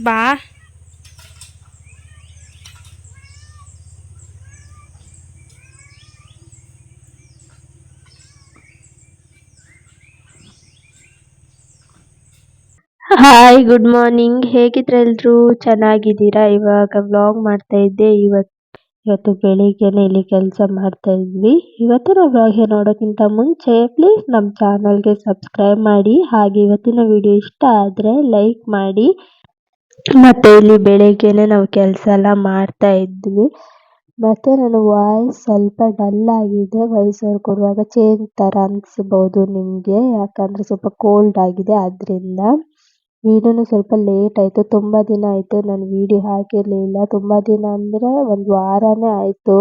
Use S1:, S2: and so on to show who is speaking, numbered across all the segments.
S1: ಬಾ. Hi, good morning. ಹೇಗಿದ್ರೆ ಎಲ್ರು ಚೆನ್ನಾಗಿದ್ದೀರಾ? ಇವಾಗ ವ್ಲಾಗ್ ಮಾಡ್ತಾ ಇದ್ದೆ. ಇವತ್ತು ಬೆಳಿಗ್ಗೆನೆ ಇಲ್ಲಿ ಕೆಲಸ ಮಾಡ್ತಾ ಇದ್ವಿ. ಇವತ್ತಿನ ವ್ಲಾಗ್ ನೋಡೋಕ್ಕಿಂತ ಮುಂಚೆ ಪ್ಲೀಸ್ ನಮ್ಮ ಚಾನಲ್ಗೆ ಸಬ್ಸ್ಕ್ರೈಬ್ ಮಾಡಿ, ಹಾಗೆ ಇವತ್ತಿನ ವಿಡಿಯೋ ಇಷ್ಟ ಆದರೆ ಲೈಕ್ ಮಾಡಿ. ಮತ್ತೆ ಇಲ್ಲಿ ಬೆಳಿಗ್ಗೆನೆ ನಾವು ಕೆಲಸ ಎಲ್ಲ ಮಾಡ್ತಾ ಇದ್ವಿ. ಮತ್ತೆ ನನ್ನ ವಾಯ್ಸ್ ಸ್ವಲ್ಪ ಡಲ್ ಆಗಿದೆ. ವಯಸ್ಸವ್ರು ಕೊಡುವಾಗ ಚೇಂಜ್ ತರ ಅನ್ಸ್ಬೋದು ನಿಮ್ಗೆ, ಯಾಕಂದ್ರೆ ಸ್ವಲ್ಪ ಕೋಲ್ಡ್ ಆಗಿದೆ. ಆದ್ರಿಂದ ವಿಡಿಯೋನು ಸ್ವಲ್ಪ ಲೇಟ್ ಆಯ್ತು. ತುಂಬಾ ದಿನ ಆಯ್ತು ನಾನು ವಿಡಿಯೋ ಹಾಕಿರ್ಲಿಲ್ಲ. ತುಂಬಾ ದಿನ ಅಂದ್ರೆ ಒಂದು ವಾರನೇ ಆಯ್ತು.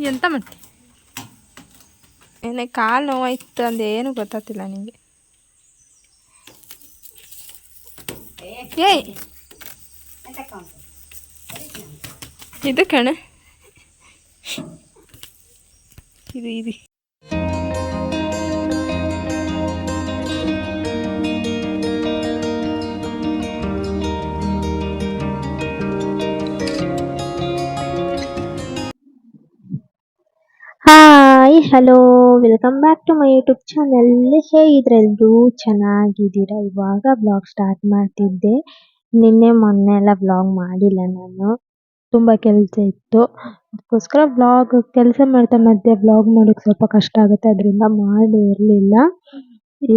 S1: ಎಂತ ಮತ್ತೆ ಏನೇ ಕಾಲು ನೋವಾಯ್ತು ಅಂದೆ, ಏನು ಗೊತ್ತಾಗ್ತಿಲ್ಲ ನಿಂಗೆ. ಏಯ್ ಇದು ಕಣ, ಇದು hi, hello, welcome back to my YouTube channel. ಹೇಗಿದ್ರೆ ಎಲ್ರು ಚೆನ್ನಾಗಿದ್ದೀರಾ? ಇವಾಗ ಬ್ಲಾಗ್ ಸ್ಟಾರ್ಟ್ ಮಾಡ್ತಿದ್ದೆ. ನಿನ್ನೆ ಮೊನ್ನೆ ಎಲ್ಲ ಬ್ಲಾಗ್ ಮಾಡಿಲ್ಲ ನಾನು, ತುಂಬಾ ಕೆಲಸ ಇತ್ತು. ಅದಕ್ಕೋಸ್ಕರ ಕೆಲಸ ಮಾಡ್ತಾ ಮಧ್ಯೆ ಬ್ಲಾಗ್ ಮಾಡೋಕೆ ಸ್ವಲ್ಪ ಕಷ್ಟ ಆಗುತ್ತೆ, ಅದರಿಂದ ಮಾಡಿ ಇರಲಿಲ್ಲ.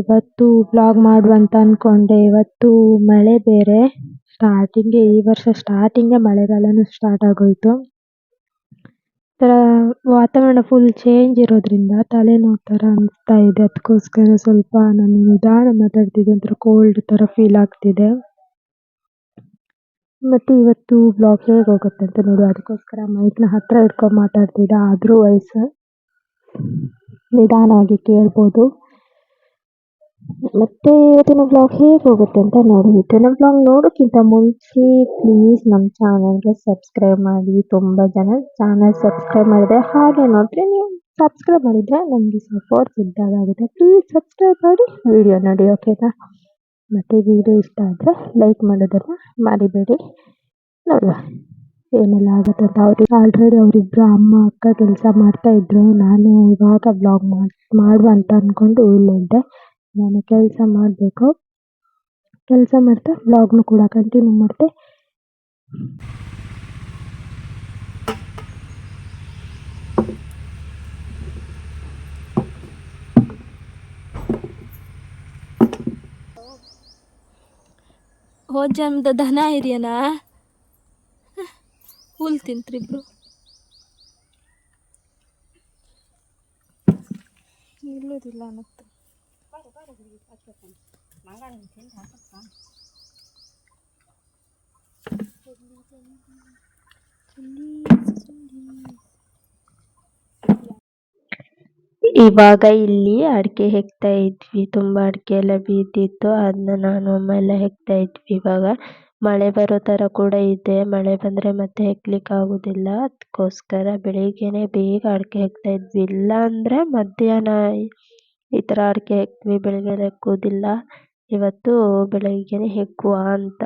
S1: ಇವತ್ತು ಬ್ಲಾಗ್ ಮಾಡುವಂತ ಅನ್ಕೊಂಡೆ. ಇವತ್ತು ಮಳೆ ಬೇರೆ ಈ ವರ್ಷ ಸ್ಟಾರ್ಟಿಂಗ್ ಮಳೆಗಾಲನು ಸ್ಟಾರ್ಟ್ ಆಗೋಯ್ತು. ವಾತಾವರಣ ಫುಲ್ ಚೇಂಜ್ ಇರೋದ್ರಿಂದ ತಲೆನೋವು ತರ ಅನಿಸ್ತಾ ಇದೆ. ಅದಕ್ಕೋಸ್ಕರ ಸ್ವಲ್ಪ ನಾನು ನಿಧಾನ ಮಾತಾಡ್ತಿದ್ದೆ, ಒಂಥರ ಕೋಲ್ಡ್ ತರ ಫೀಲ್ ಆಗ್ತಿದೆ. ಮತ್ತೆ ಇವತ್ತು ಬ್ಲಾಗ್ ಹೇಗೆ ಹೋಗುತ್ತೆ ಅಂತ ನೋಡು, ಅದಕ್ಕೋಸ್ಕರ ಮೈಕ್ನ ಹತ್ರ ಇಟ್ಕೊಂಡು ಮಾತಾಡ್ತಿದ್ದೆ. ಆದ್ರೂ ವಯಸ್ಸು ನಿಧಾನವಾಗಿ ಕೇಳ್ಬೋದು. ಮತ್ತೆ ಇವತ್ತಿನ ಬ್ಲಾಗ್ ಹೇಗೆ ಹೋಗುತ್ತೆ ಅಂತ ನೋಡಿ. ಇವತ್ತಿನ ಬ್ಲಾಗ್ ನೋಡೋಕ್ಕಿಂತ ಮುಂಚೆ ಪ್ಲೀಸ್ ನಮ್ಮ ಚಾನಲ್ಗೆ ಸಬ್ಸ್ಕ್ರೈಬ್ ಮಾಡಿ. ತುಂಬ ಜನ ಚಾನಲ್ ಸಬ್ಸ್ಕ್ರೈಬ್ ಮಾಡಿದೆ, ಹಾಗೆ ನೋಡಿದ್ರೆ ನೀವು ಸಬ್ಸ್ಕ್ರೈಬ್ ಮಾಡಿದರೆ ನಮಗೆ ಸಪೋರ್ಟ್ ಸಿಗ್ದಾಗುತ್ತೆ. ಪ್ಲೀಸ್ ಸಬ್ಸ್ಕ್ರೈಬ್ ಮಾಡಿ, ವಿಡಿಯೋ ನೋಡಿ, ಓಕೆನಾ? ಮತ್ತು ವಿಡಿಯೋ ಇಷ್ಟ ಆದರೆ ಲೈಕ್ ಮಾಡೋದನ್ನು ಮರಿಬೇಡಿ. ನೋಡುವ ಏನೆಲ್ಲ ಆಗುತ್ತೆ ಅಂತ. ಆಲ್ರೆಡಿ ಅವರಿಬ್ಬರು ಅಮ್ಮ ಅಕ್ಕ ಕೆಲಸ ಮಾಡ್ತಾ ಇದ್ರು. ನಾನು ಇವಾಗ ಬ್ಲಾಗ್ ಮಾಡುವ ಅಂತ ಅಂದ್ಕೊಂಡು ಇಲ್ಲಿದ್ದೆ. ನಾನು ಕೆಲಸ ಮಾಡಬೇಕು, ಕೆಲಸ ಮಾಡ್ತಾ ಬ್ಲಾಗ್ನು ಕೂಡ ಕಂಟಿನ್ಯೂ ಮಾಡ್ತೆ. ಹೋದ ಜನ್ಮದ ದನ ಹಿರಿಯನ ಹುಲ್ ತಿಂತ್ರಿಬ್ರು. ನಿಲ್ಲೋದಿಲ್ಲ ಅನ್ನತ್ತೆ. ಇವಾಗ ಇಲ್ಲಿ ಅಡಿಕೆ ಹೆಕ್ತಾ ಇದ್ವಿ. ತುಂಬಾ ಅಡಿಕೆ ಎಲ್ಲ ಬಿದ್ದಿತ್ತು, ಅದನ್ನ ನಾನು ಅಮ್ಮ ಎಲ್ಲ ಹೆಕ್ತಾ ಇದ್ವಿ. ಇವಾಗ ಮಳೆ ಬರೋ ತರ ಕೂಡ ಇದೆ. ಮಳೆ ಬಂದ್ರೆ ಮತ್ತೆ ಹೆಕ್ಲಿಕ್ಕೆ ಆಗುದಿಲ್ಲ. ಅದಕ್ಕೋಸ್ಕರ ಬೆಳಿಗ್ಗೆನೆ ಬೇಗ ಅಡಿಕೆ ಹೆಕ್ತಾ ಇದ್ವಿ. ಇಲ್ಲ ಅಂದ್ರೆ ಮಧ್ಯಾಹ್ನ ಈ ತರ ಅಡಿಕೆ ಹೆಕ್ವಿ, ಬೆಳಿಗ್ಗೆ ಹೆಕ್ಕುದಿಲ್ಲ. ಇವತ್ತು ಬೆಳಿಗ್ಗೆನೆ ಹೆಕ್ಕುವ ಅಂತ.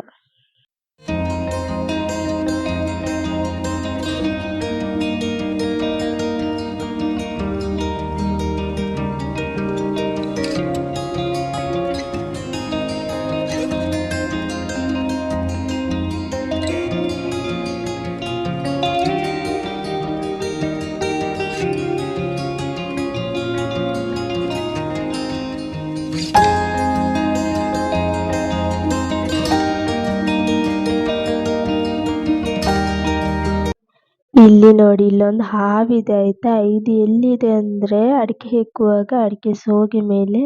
S1: ಇಲ್ಲಿ ನೋಡಿ ಇಲ್ಲೊಂದು ಹಾವಿದೆ ಆಯ್ತಾ. ಇದು ಎಲ್ಲಿದೆ ಅಂದ್ರೆ ಅಡಿಕೆ ಹೆಕ್ಕುವಾಗ ಅಡಿಕೆ ಸೋಗೆ ಮೇಲೆ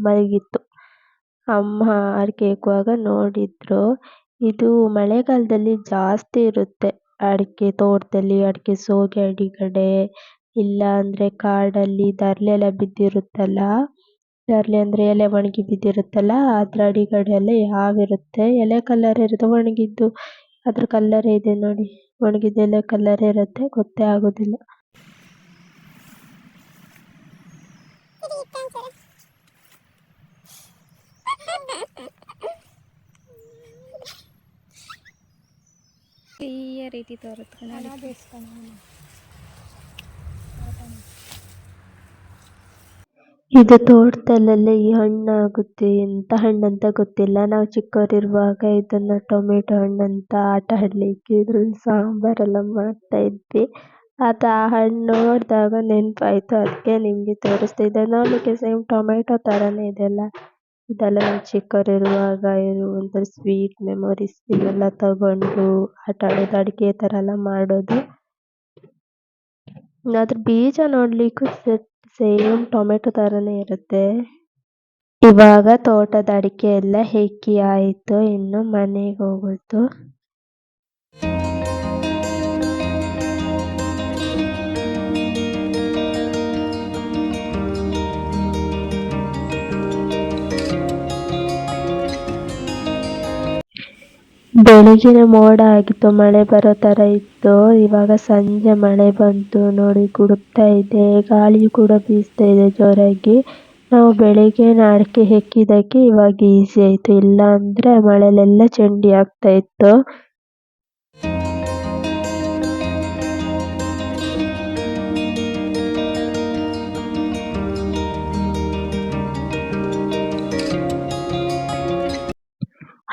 S1: ಮಲಗಿತ್ತು. ಅಮ್ಮ ಅಡಿಕೆ ಹೆಕ್ಕುವಾಗ ನೋಡಿದ್ರು. ಇದು ಮಳೆಗಾಲದಲ್ಲಿ ಜಾಸ್ತಿ ಇರುತ್ತೆ ಅಡಿಕೆ ತೋಟದಲ್ಲಿ, ಅಡಿಕೆ ಸೋಗೆ ಅಡಿಗಡೆ, ಇಲ್ಲ ಅಂದ್ರೆ ಕಾಡಲ್ಲಿ ದರ್ಲೆ ಎಲ್ಲ ಬಿದ್ದಿರುತ್ತಲ್ಲ, ದರ್ಲೆ ಅಂದ್ರೆ ಎಲೆ ಒಣಗಿ ಬಿದ್ದಿರುತ್ತಲ್ಲ ಅದ್ರ ಅಡಿಗಡೆ ಎಲ್ಲ ಹಾವಿರುತ್ತೆ. ಎಲೆ ಕಲರ್ ಇರುತ್ತೆ, ಒಣಗಿದ್ದು ಅದ್ರ ಕಲ್ಲರೇ ಇದೆ ನೋಡಿ, ಒಣಗಿದ್ದೆಲೆ ಕಲ್ಲರೇ ಇರುತ್ತೆ, ಗೊತ್ತೇ ಆಗೋದಿಲ್ಲ.
S2: ಈ ರೀತಿ ತೋರುತ್ತೆ
S1: ಇದು ತೋಟದಲ್ಲೆಲ್ಲ ಈ ಹಣ್ಣಾಗುತ್ತೆ, ಎಂತ ಹಣ್ಣಂತ ಗೊತ್ತಿಲ್ಲ. ನಾವು ಚಿಕ್ಕವರಿರುವಾಗ ಇದನ್ನ ಟೊಮೆಟೊ ಹಣ್ಣಂತ ಆಟ ಆಡ್ಲಿಕ್ಕೆ ಇದ್ರಲ್ಲಿ ಸಾಂಬಾರೆಲ್ಲ ಮಾಡ್ತಾ ಇದ್ವಿ. ಅದು ಆ ಹಣ್ಣು ನೋಡಿದಾಗ ನೆನಪಾಯ್ತು, ಅದಕ್ಕೆ ನಿಮ್ಗೆ ತೋರಿಸ್ತಾ ಇದ್ದೆ. ನೋಡ್ಲಿಕ್ಕೆ ಸೇಮ್ ಟೊಮೆಟೊ ಥರನೇ ಇದೆಲ್ಲ. ಇದೆಲ್ಲ ನಾವು ಚಿಕ್ಕವರಿರುವಾಗ ಇರುವಂಥ ಸ್ವೀಟ್ ಮೆಮೊರೀಸ್. ಇದೆಲ್ಲ ತಗೊಂಡು ಆಟ ಆಡೋದು, ಅಡಿಕೆ ಥರ ಎಲ್ಲ ಮಾಡೋದು. ಅದ್ರ ಬೀಜ ನೋಡ್ಲಿಕ್ಕೂ ಸೇಮ್ ಟೊಮೆಟೊ ಥರನೇ ಇರುತ್ತೆ. ಇವಾಗ ತೋಟದ ಅಡಿಕೆ ಎಲ್ಲ ಹೆಕ್ಕಿ ಆಯಿತು, ಇನ್ನು ಮನೆಗೆ ಹೋಗೋದು. ಬೆಳಗಿನ ಮೋಡ ಆಗಿತ್ತು, ಮಳೆ ಬರೋ ಥರ ಇತ್ತು. ಇವಾಗ ಸಂಜೆ ಮಳೆ ಬಂತು ನೋಡಿ, ಗುಡುಗ್ತಾ ಇದೆ, ಗಾಳಿ ಕೂಡ ಬೀಸ್ತಾ ಇದೆ ಜೋರಾಗಿ. ನಾವು ಬೆಳಿಗ್ಗೆ ಅಡಿಕೆ ಹೆಕ್ಕಿದ್ದಕ್ಕೆ ಇವಾಗ ಈಸಿ ಆಯ್ತು, ಇಲ್ಲ ಅಂದ್ರೆ ಮಳೆಲೆಲ್ಲ ಚಂಡಿ ಆಗ್ತಾ ಇತ್ತು.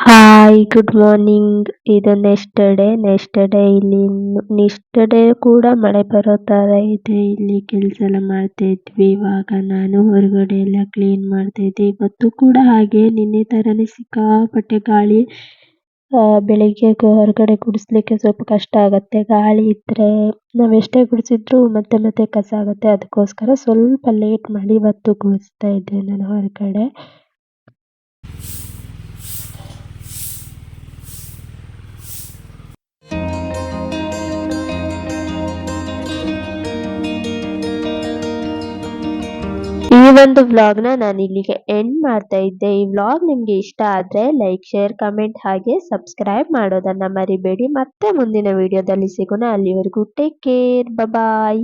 S1: Hi, good morning. ಇದು ನೆಕ್ಸ್ಟ್ ಡೇ ಇಲ್ಲಿ ನೆಕ್ಸ್ಟ್ ಡೇ ಕೂಡ ಮಳೆ ಬರೋ ಥರ ಇದೆ. ಇಲ್ಲಿ ಕೆಲಸ ಎಲ್ಲ ಮಾಡ್ತಾ ಇದ್ವಿ. ಇವಾಗ ನಾನು ಹೊರಗಡೆ ಎಲ್ಲ ಕ್ಲೀನ್ ಮಾಡ್ತಾ ಇದ್ದೆ. ಇವತ್ತು ಕೂಡ ಹಾಗೆ ನಿನ್ನೆ ಥರನೇ ಸಿಕ್ಕಾಪಟ್ಟೆ ಗಾಳಿ. ಬೆಳಿಗ್ಗೆ ಹೊರಗಡೆ ಗುಡಿಸ್ಲಿಕ್ಕೆ ಸ್ವಲ್ಪ ಕಷ್ಟ ಆಗುತ್ತೆ, ಗಾಳಿ ಇದ್ರೆ. ನಾವೆಷ್ಟೇ ಗುಡಿಸಿದ್ರು ಮತ್ತೆ ಮತ್ತೆ ಕಸ ಆಗುತ್ತೆ, ಅದಕ್ಕೋಸ್ಕರ ಸ್ವಲ್ಪ ಲೇಟ್ ಮಾಡಿ ಇವತ್ತು ಗುಡಿಸ್ತಾ ಇದ್ದೆ ನಾನು ಹೊರಗಡೆ. ಈ ಒಂದು ವ್ಲಾಗ್ನ ನಾನು ಇಲ್ಲಿಗೆ ಎಂಡ್ ಮಾಡ್ತಾ ಇದ್ದೆ. ಈ ವ್ಲಾಗ್ ನಿಮ್ಗೆ ಇಷ್ಟ ಆದ್ರೆ ಲೈಕ್, ಶೇರ್, ಕಮೆಂಟ್ ಹಾಗೆ ಸಬ್ಸ್ಕ್ರೈಬ್ ಮಾಡೋದನ್ನ ಮರಿಬೇಡಿ. ಮತ್ತೆ ಮುಂದಿನ ವಿಡಿಯೋದಲ್ಲಿ ಸಿಗೋಣ. ಅಲ್ಲಿವರೆಗೂ ಟೇಕ್ ಕೇರ್, ಬಾಯ್.